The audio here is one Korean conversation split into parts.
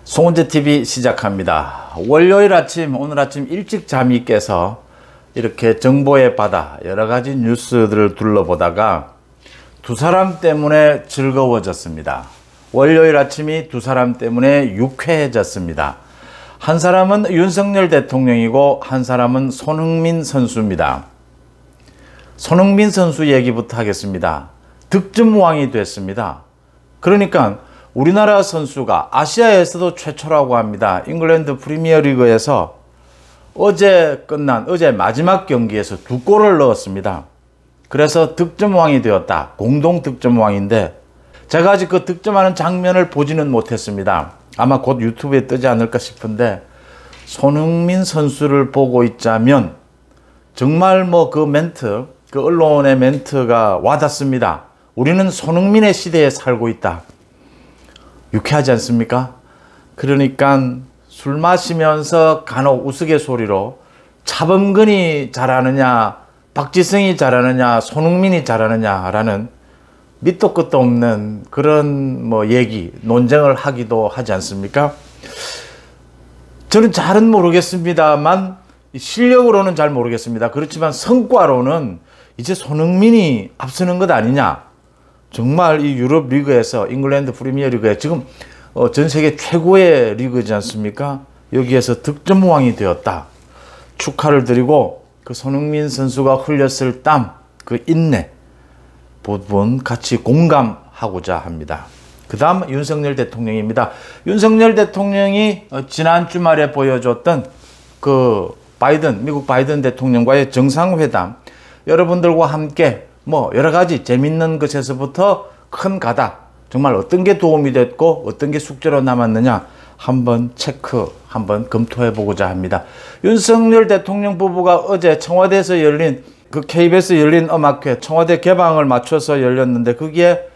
송은재TV 시작합니다. 월요일 아침, 오늘 아침 일찍 잠이 깨서 이렇게 정보의 바다, 여러가지 뉴스들을 둘러보다가 두 사람 때문에 즐거워졌습니다. 월요일 아침이 두 사람 때문에 유쾌해졌습니다. 한 사람은 윤석열 대통령이고 한 사람은 손흥민 선수입니다. 손흥민 선수 얘기부터 하겠습니다. 득점왕이 됐습니다. 그러니까 우리나라 선수가 아시아에서도 최초라고 합니다. 잉글랜드 프리미어리그에서 어제 마지막 경기에서 2골을 넣었습니다. 그래서 득점왕이 되었다. 공동 득점왕인데 제가 아직 그 득점하는 장면을 보지는 못했습니다. 아마 곧 유튜브에 뜨지 않을까 싶은데 손흥민 선수를 보고 있자면 정말 그 멘트, 그 언론의 멘트가 와닿습니다. 우리는 손흥민의 시대에 살고 있다. 유쾌하지 않습니까? 그러니까 술 마시면서 간혹 우스갯소리로 차범근이 잘하느냐, 박지성이 잘하느냐, 손흥민이 잘하느냐라는 밑도 끝도 없는 그런 얘기, 논쟁을 하기도 하지 않습니까? 저는 잘은 모르겠습니다만 실력으로는 잘 모르겠습니다. 그렇지만 성과로는 이제 손흥민이 앞서는 것 아니냐. 정말 이 유럽 리그에서 잉글랜드 프리미어 리그에 지금 전 세계 최고의 리그지 않습니까? 여기에서 득점왕이 되었다. 축하를 드리고 그 손흥민 선수가 흘렸을 땀, 그 인내 부분 같이 공감하고자 합니다. 그 다음 윤석열 대통령입니다. 윤석열 대통령이 지난 주말에 보여줬던 그 미국 바이든 대통령과의 정상회담, 여러분들과 함께 여러 가지 재밌는 것에서부터 큰 가닥, 정말 어떤 게 도움이 됐고 어떤 게 숙제로 남았느냐 한번 검토해 보고자 합니다. 윤석열 대통령 부부가 어제 청와대에서 열린 그 KBS 열린 음악회 청와대 개방을 맞춰서 열렸는데 거기에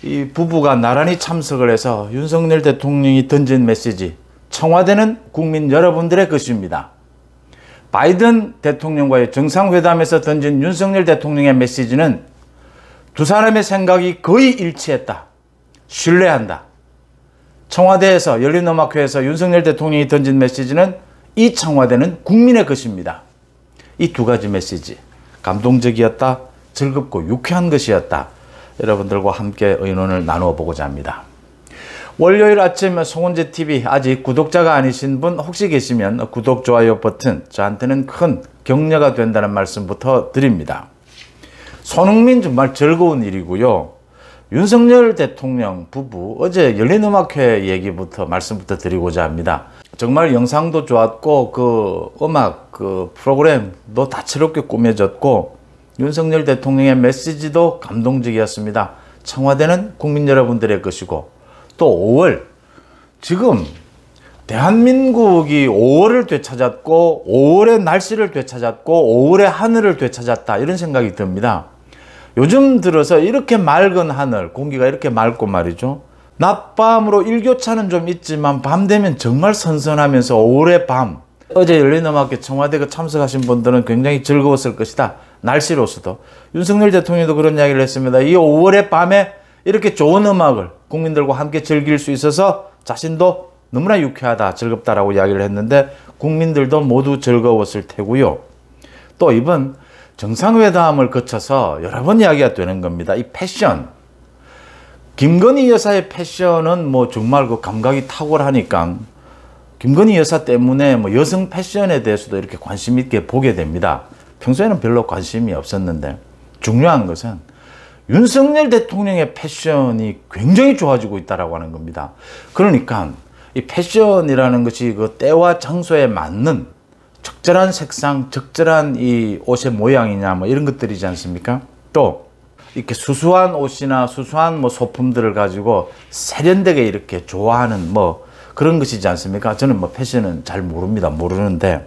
이 부부가 나란히 참석을 해서 윤석열 대통령이 던진 메시지, 청와대는 국민 여러분들의 것입니다. 바이든 대통령과의 정상회담에서 던진 윤석열 대통령의 메시지는 두 사람의 생각이 거의 일치했다. 신뢰한다. 청와대에서 열린음악회에서 윤석열 대통령이 던진 메시지는 이 청와대는 국민의 것입니다. 이 두 가지 메시지 감동적이었다. 즐겁고 유쾌한 것이었다. 여러분들과 함께 의논을 나누어 보고자 합니다. 월요일 아침 송은재TV 아직 구독자가 아니신 분 혹시 계시면 구독, 좋아요 버튼 저한테는 큰 격려가 된다는 말씀부터 드립니다. 손흥민 정말 즐거운 일이고요. 윤석열 대통령 부부 어제 열린음악회 얘기부터 말씀부터 드리고자 합니다. 정말 영상도 좋았고 그 음악 그 프로그램도 다채롭게 꾸며졌고 윤석열 대통령의 메시지도 감동적이었습니다. 청와대는 국민 여러분들의 것이고 또 5월, 지금 대한민국이 5월을 되찾았고 5월의 날씨를 되찾았고 5월의 하늘을 되찾았다 이런 생각이 듭니다. 요즘 들어서 이렇게 맑은 하늘, 공기가 이렇게 맑고 말이죠. 낮밤으로 일교차는 좀 있지만 밤 되면 정말 선선하면서 5월의 밤, 어제 열린음악회 청와대 참석하신 분들은 굉장히 즐거웠을 것이다. 날씨로서도. 윤석열 대통령도 그런 이야기를 했습니다. 이 5월의 밤에 이렇게 좋은 음악을 국민들과 함께 즐길 수 있어서 자신도 너무나 유쾌하다, 즐겁다라고 이야기를 했는데 국민들도 모두 즐거웠을 테고요. 또 이번 정상회담을 거쳐서 여러 번 이야기가 되는 겁니다. 이 패션. 김건희 여사의 패션은 정말 그 감각이 탁월하니까 김건희 여사 때문에 여성 패션에 대해서도 이렇게 관심 있게 보게 됩니다. 평소에는 별로 관심이 없었는데 중요한 것은 윤석열 대통령의 패션이 굉장히 좋아지고 있다고 하는 겁니다. 그러니까 이 패션이라는 것이 그 때와 장소에 맞는 적절한 색상, 적절한 이 옷의 모양이냐 이런 것들이지 않습니까? 또 이렇게 수수한 옷이나 수수한 소품들을 가지고 세련되게 이렇게 좋아하는 그런 것이지 않습니까? 저는 패션은 잘 모르는데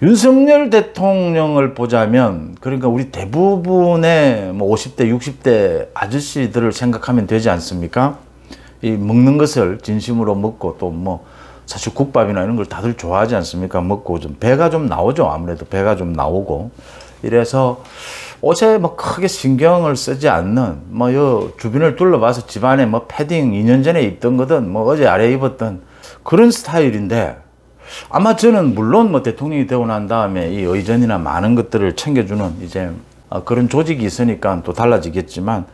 윤석열 대통령을 보자면 그러니까 우리 대부분의 50대, 60대 아저씨들을 생각하면 되지 않습니까? 이 먹는 것을 진심으로 먹고 또 사실 국밥이나 이런 걸 다들 좋아하지 않습니까? 먹고 좀 배가 좀 나오죠. 아무래도 배가 좀 나오고 이래서 옷에 뭐 크게 신경을 쓰지 않는 요 주변을 둘러봐서 집안에 뭐 패딩 2년 전에 입던 거든 뭐 어제 아래 입었던 그런 스타일인데, 아마 저는 물론 뭐 대통령이 되고 난 다음에 이 의전이나 많은 것들을 챙겨주는 이제 그런 조직이 있으니까 또 달라지겠지만,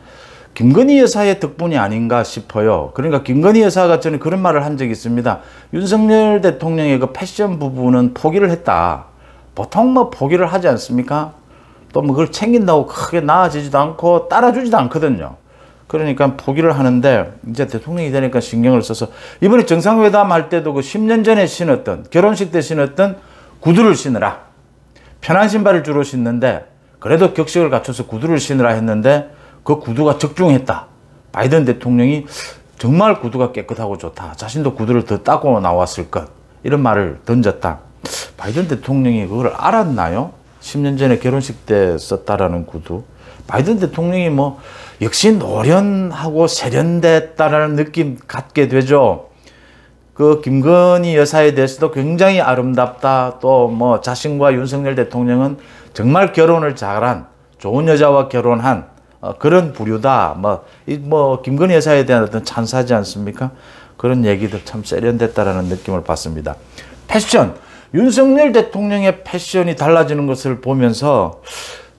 김건희 여사의 덕분이 아닌가 싶어요. 그러니까 김건희 여사가 저는 그런 말을 한 적이 있습니다. 윤석열 대통령의 그 패션 부분은 포기를 했다. 보통 뭐 포기를 하지 않습니까? 또 뭐 그걸 챙긴다고 크게 나아지지도 않고 따라주지도 않거든요. 그러니까 포기를 하는데, 이제 대통령이 되니까 신경을 써서 이번에 정상회담 할 때도 그 10년 전에 신었던, 결혼식 때 신었던 구두를 신으라. 편한 신발을 주로 신는데 그래도 격식을 갖춰서 구두를 신으라 했는데 그 구두가 적중했다. 바이든 대통령이 정말 구두가 깨끗하고 좋다. 자신도 구두를 더 닦고 나왔을 것. 이런 말을 던졌다. 바이든 대통령이 그걸 알았나요? 10년 전에 결혼식 때 썼다라는 구두. 바이든 대통령이 뭐 역시 노련하고 세련됐다라는 느낌 갖게 되죠. 그 김건희 여사에 대해서도 굉장히 아름답다. 또 뭐 자신과 윤석열 대통령은 정말 결혼을 잘한, 좋은 여자와 결혼한 그런 부류다. 뭐 김건희 여사에 대한 어떤 찬사지 않습니까? 그런 얘기들 참 세련됐다라는 느낌을 받습니다. 패션, 윤석열 대통령의 패션이 달라지는 것을 보면서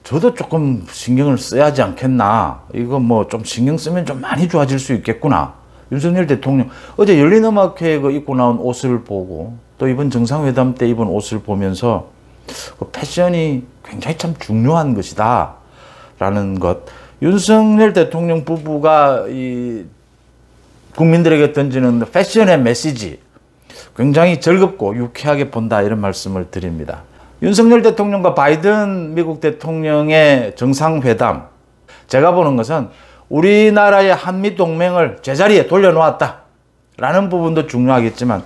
저도 조금 신경을 써야지 않겠나. 이거 뭐 좀 신경 쓰면 좀 많이 좋아질 수 있겠구나. 윤석열 대통령 어제 열린음악회에 그 입고 나온 옷을 보고 또 이번 정상회담 때 입은 옷을 보면서 그 패션이 굉장히 참 중요한 것이다 라는 것. 윤석열 대통령 부부가 이 국민들에게 던지는 패션의 메시지 굉장히 즐겁고 유쾌하게 본다, 이런 말씀을 드립니다. 윤석열 대통령과 바이든 미국 대통령의 정상회담, 제가 보는 것은 우리나라의 한미동맹을 제자리에 돌려놓았다 라는 부분도 중요하겠지만,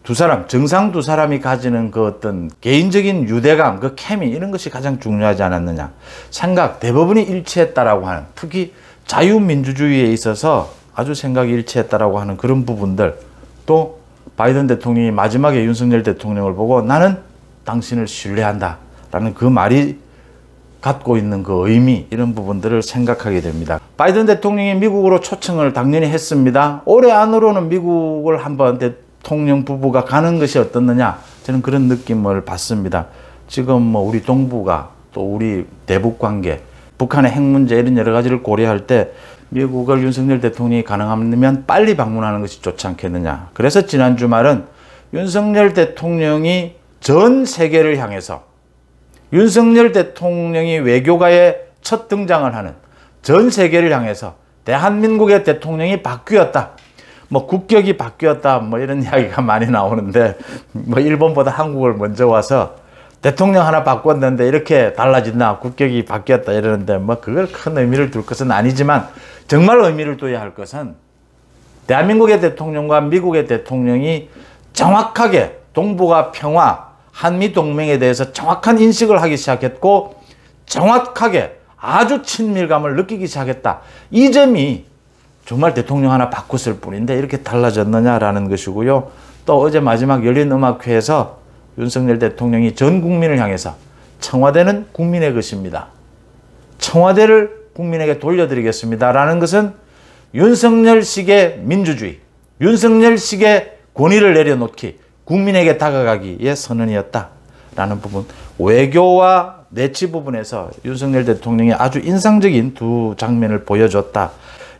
두 사람, 정상 두 사람이 가지는 그 어떤 개인적인 유대감, 그 케미, 이런 것이 가장 중요하지 않았느냐. 생각, 대부분이 일치했다라고 하는, 특히 자유민주주의에 있어서 아주 생각이 일치했다라고 하는 그런 부분들, 또 바이든 대통령이 마지막에 윤석열 대통령을 보고 나는 당신을 신뢰한다 라는 그 말이 갖고 있는 그 의미, 이런 부분들을 생각하게 됩니다. 바이든 대통령이 미국으로 초청을 당연히 했습니다. 올해 안으로는 미국을 한번 대통령 부부가 가는 것이 어떻느냐, 저는 그런 느낌을 받습니다. 지금 뭐 우리 동북아, 또 우리 대북 관계, 북한의 핵 문제, 이런 여러 가지를 고려할 때 미국을 윤석열 대통령이 가능하면 빨리 방문하는 것이 좋지 않겠느냐. 그래서 지난 주말은 윤석열 대통령이 전 세계를 향해서, 윤석열 대통령이 외교가에 첫 등장을 하는 전 세계를 향해서 대한민국의 대통령이 바뀌었다. 뭐 국격이 바뀌었다. 뭐 이런 이야기가 많이 나오는데, 뭐 일본보다 한국을 먼저 와서 대통령 하나 바꿨는데 이렇게 달라진다, 국격이 바뀌었다 이러는데, 뭐 그걸 큰 의미를 둘 것은 아니지만, 정말 의미를 둬야 할 것은 대한민국의 대통령과 미국의 대통령이 정확하게 동북아 평화, 한미 동맹에 대해서 정확한 인식을 하기 시작했고, 정확하게 아주 친밀감을 느끼기 시작했다. 이 점이 정말 대통령 하나 바꿨을 뿐인데 이렇게 달라졌느냐라는 것이고요. 또 어제 마지막 열린음악회에서 윤석열 대통령이 전 국민을 향해서 청와대는 국민의 것입니다. 청와대를 국민에게 돌려드리겠습니다 라는 것은 윤석열식의 민주주의, 윤석열식의 권위를 내려놓기, 국민에게 다가가기의 선언이었다 라는 부분, 외교와 내치 부분에서 윤석열 대통령이 아주 인상적인 두 장면을 보여줬다.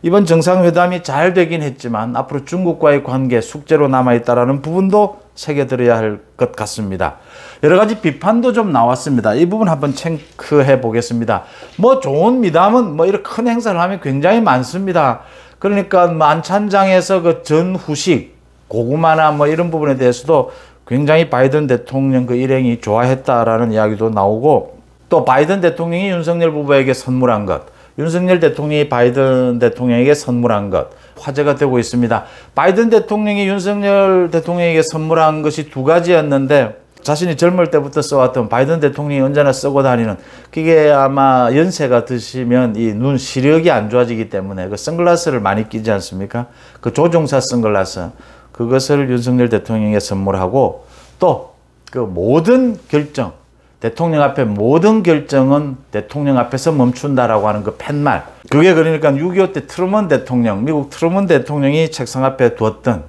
이번 정상회담이 잘 되긴 했지만 앞으로 중국과의 관계 숙제로 남아있다라는 부분도 새겨들어야 할 것 같습니다. 여러 가지 비판도 좀 나왔습니다. 이 부분 한번 체크해 보겠습니다. 뭐 좋은 미담은 뭐 이렇게 큰 행사를 하면 굉장히 많습니다. 그러니까 만찬장에서 그 전후식, 고구마나 뭐 이런 부분에 대해서도 굉장히 바이든 대통령 그 일행이 좋아했다라는 이야기도 나오고, 또 바이든 대통령이 윤석열 부부에게 선물한 것, 윤석열 대통령이 바이든 대통령에게 선물한 것, 화제가 되고 있습니다. 바이든 대통령이 윤석열 대통령에게 선물한 것이 두 가지였는데, 자신이 젊을 때부터 써왔던, 바이든 대통령이 언제나 쓰고 다니는, 그게 아마 연세가 드시면 이 눈 시력이 안 좋아지기 때문에 그 선글라스를 많이 끼지 않습니까? 그 조종사 선글라스, 그것을 윤석열 대통령에게 선물하고, 또 그 모든 결정, 대통령 앞에 모든 결정은 대통령 앞에서 멈춘다라고 하는 그 팻말, 그게 그러니까 6.25 때 트루먼 대통령, 미국 트루먼 대통령이 책상 앞에 두었던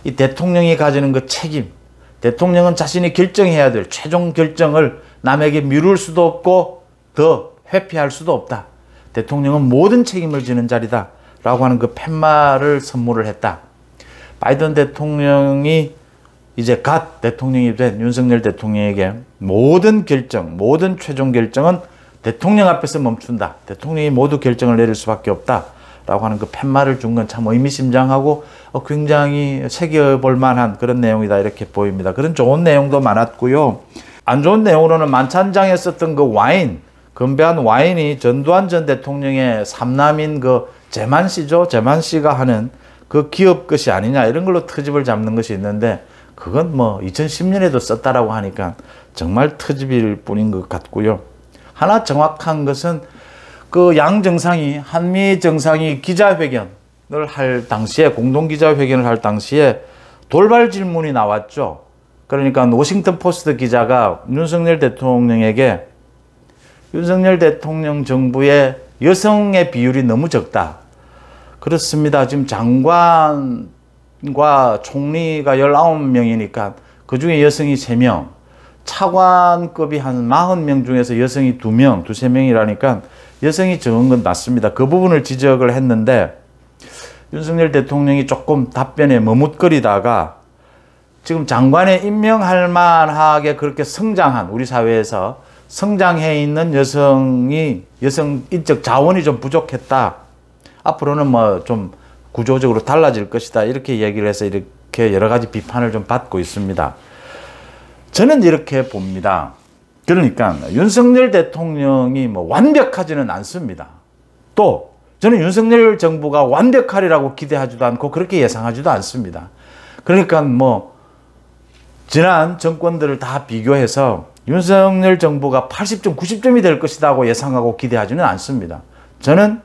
이 대통령이 가지는 그 책임, 대통령은 자신이 결정해야 될 최종 결정을 남에게 미룰 수도 없고 더 회피할 수도 없다. 대통령은 모든 책임을 지는 자리다 라고 하는 그 팻말을 선물을 했다. 바이든 대통령이 이제 갓 대통령이 된 윤석열 대통령에게 모든 결정, 모든 최종 결정은 대통령 앞에서 멈춘다. 대통령이 모두 결정을 내릴 수밖에 없다 라고 하는 그 팻말을 준 건 참 의미심장하고 굉장히 새겨볼 만한 그런 내용이다 이렇게 보입니다. 그런 좋은 내용도 많았고요. 안 좋은 내용으로는 만찬장에 썼던 그 와인, 건배한 와인이 전두환 전 대통령의 삼남인 그 재만 씨죠. 재만 씨가 하는 그 기업 것이 아니냐 이런 걸로 트집을 잡는 것이 있는데 그건 뭐 2010년에도 썼다라고 하니까 정말 트집일 뿐인 것 같고요. 하나 정확한 것은 그 양 정상이 한미 정상이 기자회견을 할 당시에 공동 기자회견을 할 당시에 돌발 질문이 나왔죠. 그러니까 워싱턴 포스트 기자가 윤석열 대통령에게 윤석열 대통령 정부의 여성의 비율이 너무 적다. 그렇습니다. 지금 장관과 총리가 19명이니까 그중에 여성이 3명, 차관급이 한 40명 중에서 여성이 2명, 2~3명이라니까 여성이 적은 건 맞습니다. 그 부분을 지적을 했는데 윤석열 대통령이 조금 답변에 머뭇거리다가 지금 장관에 임명할 만하게 그렇게 성장한 우리 사회에서 성장해 있는 여성 인적 자원이 좀 부족했다. 앞으로는 뭐 좀 구조적으로 달라질 것이다. 이렇게 얘기를 해서 이렇게 여러 가지 비판을 좀 받고 있습니다. 저는 이렇게 봅니다. 그러니까 윤석열 대통령이 뭐 완벽하지는 않습니다. 또 저는 윤석열 정부가 완벽하리라고 기대하지도 않고 그렇게 예상하지도 않습니다. 그러니까 뭐 지난 정권들을 다 비교해서 윤석열 정부가 80점, 90점이 될 것이라고 예상하고 기대하지는 않습니다. 저는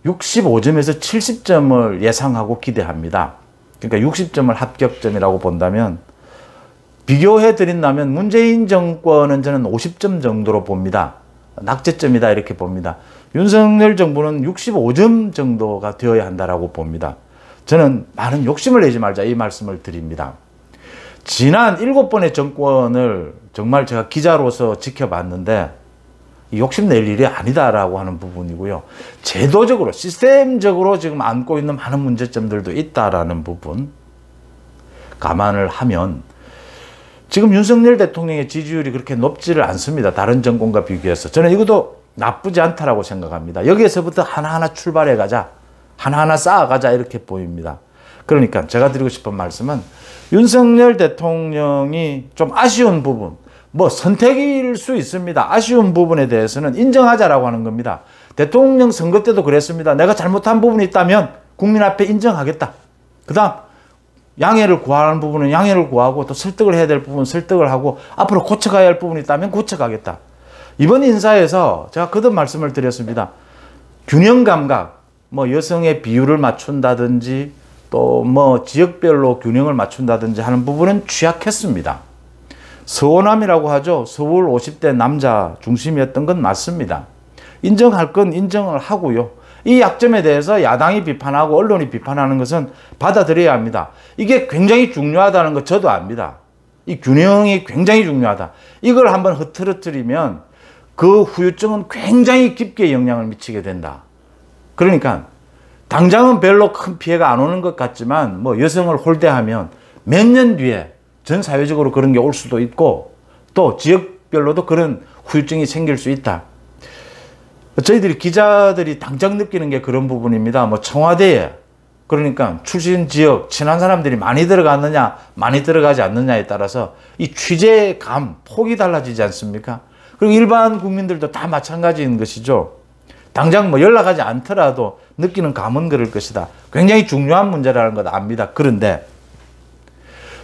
65점에서 70점을 예상하고 기대합니다. 그러니까 60점을 합격점이라고 본다면 비교해 드린다면 문재인 정권은 저는 50점 정도로 봅니다. 낙제점이다 이렇게 봅니다. 윤석열 정부는 65점 정도가 되어야 한다라고 봅니다. 저는 많은 욕심을 내지 말자 이 말씀을 드립니다. 지난 7번의 정권을 정말 제가 기자로서 지켜봤는데 욕심낼 일이 아니다라고 하는 부분이고요. 제도적으로 시스템적으로 지금 안고 있는 많은 문제점들도 있다라는 부분 감안을 하면 지금 윤석열 대통령의 지지율이 그렇게 높지를 않습니다. 다른 정권과 비교해서. 저는 이것도 나쁘지 않다라고 생각합니다. 여기에서부터 하나하나 출발해 가자. 하나하나 쌓아가자 이렇게 보입니다. 그러니까 제가 드리고 싶은 말씀은 윤석열 대통령이 좀 아쉬운 부분, 뭐 선택일 수 있습니다. 아쉬운 부분에 대해서는 인정하자라고 하는 겁니다. 대통령 선거 때도 그랬습니다. 내가 잘못한 부분이 있다면 국민 앞에 인정하겠다. 그 다음 양해를 구하는 부분은 양해를 구하고 또 설득을 해야 될 부분은 설득을 하고 앞으로 고쳐가야 할 부분이 있다면 고쳐가겠다. 이번 인사에서 제가 거듭 말씀을 드렸습니다. 균형 감각, 뭐 여성의 비율을 맞춘다든지 또 뭐 지역별로 균형을 맞춘다든지 하는 부분은 취약했습니다. 서호남이라고 하죠. 서울 50대 남자 중심이었던 건 맞습니다. 인정할 건 인정을 하고요. 이 약점에 대해서 야당이 비판하고 언론이 비판하는 것은 받아들여야 합니다. 이게 굉장히 중요하다는 거 저도 압니다. 이 균형이 굉장히 중요하다. 이걸 한번 흐트러뜨리면 그 후유증은 굉장히 깊게 영향을 미치게 된다. 그러니까 당장은 별로 큰 피해가 안 오는 것 같지만 뭐 여성을 홀대하면 몇 년 뒤에 전 사회적으로 그런 게 올 수도 있고 또 지역별로도 그런 후유증이 생길 수 있다. 저희들이 기자들이 당장 느끼는 게 그런 부분입니다. 뭐 청와대에 그러니까 출신 지역 친한 사람들이 많이 들어갔느냐 많이 들어가지 않느냐에 따라서 이 취재감 폭이 달라지지 않습니까? 그리고 일반 국민들도 다 마찬가지인 것이죠. 당장 뭐 연락하지 않더라도 느끼는 감은 그럴 것이다. 굉장히 중요한 문제라는 걸 압니다. 그런데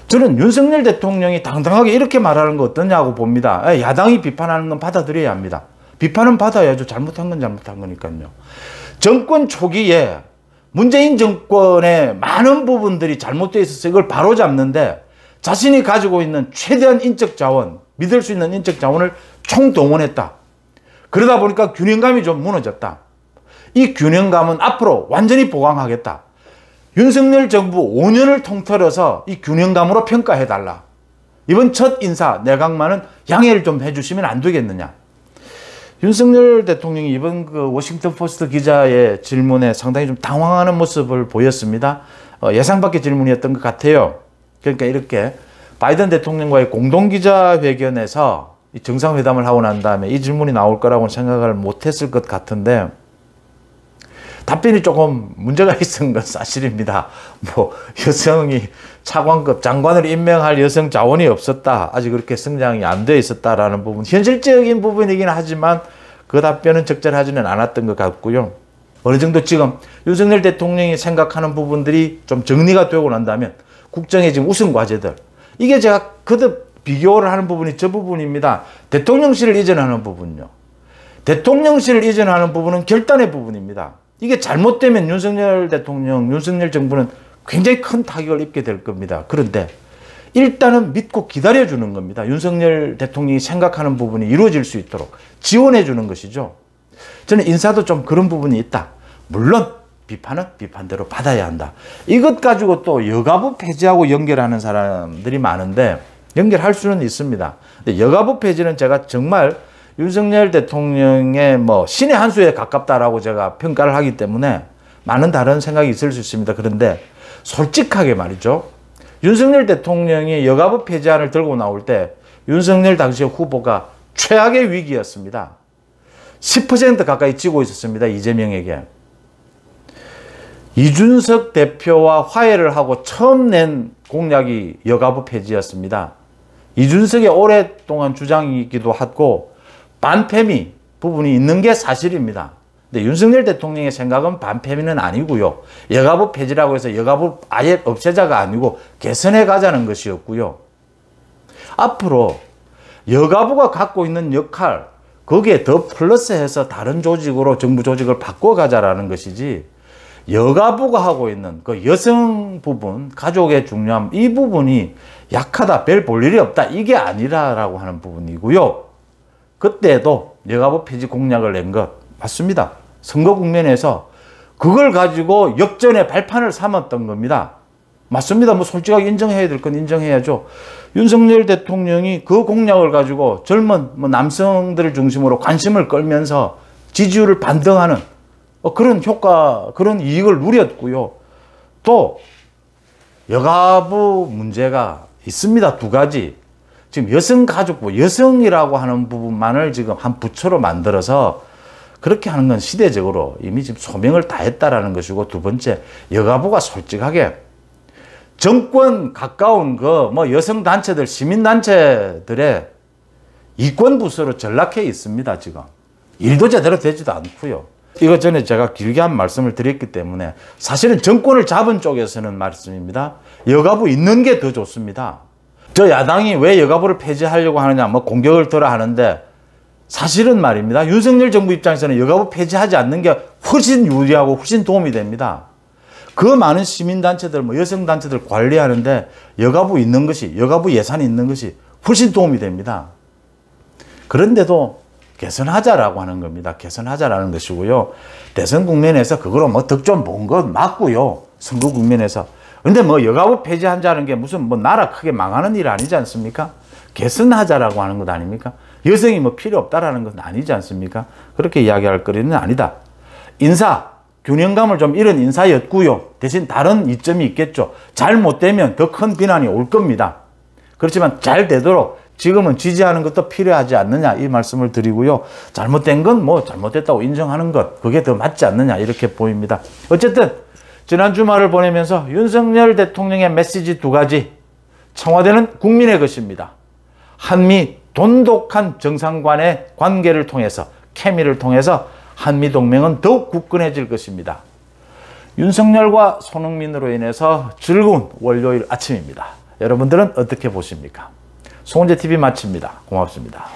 저는 윤석열 대통령이 당당하게 이렇게 말하는 거 어떠냐고 봅니다. 야당이 비판하는 건 받아들여야 합니다. 비판은 받아야죠. 잘못한 건 잘못한 거니까요. 정권 초기에 문재인 정권의 많은 부분들이 잘못되어 있어서 이걸 바로잡는데 자신이 가지고 있는 최대한 인적 자원, 믿을 수 있는 인적 자원을 총동원했다. 그러다 보니까 균형감이 좀 무너졌다. 이 균형감은 앞으로 완전히 보강하겠다. 윤석열 정부 5년을 통틀어서 이 균형감으로 평가해달라. 이번 첫 인사 내각만은 양해를 좀 해주시면 안 되겠느냐. 윤석열 대통령이 이번 그 워싱턴 포스트 기자의 질문에 상당히 좀 당황하는 모습을 보였습니다. 예상 밖의 질문이었던 것 같아요. 그러니까 이렇게 바이든 대통령과의 공동기자회견에서 이 정상회담을 하고 난 다음에 이 질문이 나올 거라고는 생각을 못했을 것 같은데 답변이 조금 문제가 있은 건 사실입니다. 뭐 여성이 차관급 장관을 임명할 여성 자원이 없었다. 아직 그렇게 성장이 안 돼 있었다라는 부분. 현실적인 부분이긴 하지만 그 답변은 적절하지는 않았던 것 같고요. 어느 정도 지금 윤석열 대통령이 생각하는 부분들이 좀 정리가 되고 난다면 국정의 지금 우선 과제들. 이게 제가 거듭 비교를 하는 부분이 저 부분입니다. 대통령실을 이전하는 부분요. 대통령실을 이전하는 부분은 결단의 부분입니다. 이게 잘못되면 윤석열 대통령, 윤석열 정부는 굉장히 큰 타격을 입게 될 겁니다. 그런데 일단은 믿고 기다려주는 겁니다. 윤석열 대통령이 생각하는 부분이 이루어질 수 있도록 지원해 주는 것이죠. 저는 인사도 좀 그런 부분이 있다. 물론 비판은 비판대로 받아야 한다. 이것 가지고 또 여가부 폐지하고 연결하는 사람들이 많은데 연결할 수는 있습니다. 근데 여가부 폐지는 제가 정말 윤석열 대통령의 뭐 신의 한 수에 가깝다라고 제가 평가를 하기 때문에 많은 다른 생각이 있을 수 있습니다. 그런데 솔직하게 말이죠. 윤석열 대통령이 여가부 폐지안을 들고 나올 때 윤석열 당시의 후보가 최악의 위기였습니다. 10% 가까이 지고 있었습니다. 이재명에게. 이준석 대표와 화해를 하고 처음 낸 공약이 여가부 폐지였습니다. 이준석의 오랫동안 주장이기도 하고 반패미 부분이 있는 게 사실입니다. 근데 윤석열 대통령의 생각은 반패미는 아니고요. 여가부 폐지라고 해서 여가부 아예 없애자가 아니고 개선해 가자는 것이었고요. 앞으로 여가부가 갖고 있는 역할, 거기에 더 플러스해서 다른 조직으로 정부 조직을 바꿔가자라는 것이지 여가부가 하고 있는 그 여성 부분, 가족의 중요함, 이 부분이 약하다, 별 볼 일이 없다, 이게 아니라라고 하는 부분이고요. 그때도 여가부 폐지 공약을 낸 것 맞습니다. 선거 국면에서 그걸 가지고 역전의 발판을 삼았던 겁니다. 맞습니다. 뭐 솔직하게 인정해야 될 건 인정해야죠. 윤석열 대통령이 그 공약을 가지고 젊은 뭐 남성들을 중심으로 관심을 끌면서 지지율을 반등하는 그런 효과, 그런 이익을 누렸고요. 또 여가부 문제가 있습니다. 두 가지. 지금 여성가족부, 여성이라고 하는 부분만을 지금 한 부처로 만들어서 그렇게 하는 건 시대적으로 이미 지금 소명을 다했다라는 것이고, 두 번째, 여가부가 솔직하게 정권 가까운 그 뭐 여성단체들, 시민단체들의 이권부서로 전락해 있습니다. 지금 일도 제대로 되지도 않고요. 이거 전에 제가 길게 한 말씀을 드렸기 때문에 사실은 정권을 잡은 쪽에서는 말씀입니다. 여가부 있는 게 더 좋습니다. 저 야당이 왜 여가부를 폐지하려고 하느냐, 뭐 공격을 들어 하는데 사실은 말입니다. 윤석열 정부 입장에서는 여가부 폐지하지 않는 게 훨씬 유리하고 훨씬 도움이 됩니다. 그 많은 시민단체들, 뭐 여성단체들 관리하는데 여가부 있는 것이, 여가부 예산이 있는 것이 훨씬 도움이 됩니다. 그런데도 개선하자라고 하는 겁니다. 개선하자라는 것이고요. 대선 국면에서 그거로 뭐 득 좀 본 건 맞고요. 선거 국면에서. 근데 뭐 여가부 폐지한다는 게 무슨 뭐 나라 크게 망하는 일 아니지 않습니까? 개선하자라고 하는 것 아닙니까? 여성이 뭐 필요 없다라는 건 아니지 않습니까? 그렇게 이야기할 거리는 아니다. 인사, 균형감을 좀 잃은 인사였고요. 대신 다른 이점이 있겠죠. 잘못되면 더 큰 비난이 올 겁니다. 그렇지만 잘 되도록 지금은 지지하는 것도 필요하지 않느냐, 이 말씀을 드리고요. 잘못된 건 뭐 잘못됐다고 인정하는 것, 그게 더 맞지 않느냐, 이렇게 보입니다. 어쨌든 지난 주말을 보내면서 윤석열 대통령의 메시지 두 가지. 청와대는 국민의 것입니다. 한미 돈독한 정상 간의 관계를 통해서, 케미를 통해서 한미동맹은 더욱 굳건해질 것입니다. 윤석열과 손흥민으로 인해서 즐거운 월요일 아침입니다. 여러분들은 어떻게 보십니까? 송은재TV 마칩니다. 고맙습니다.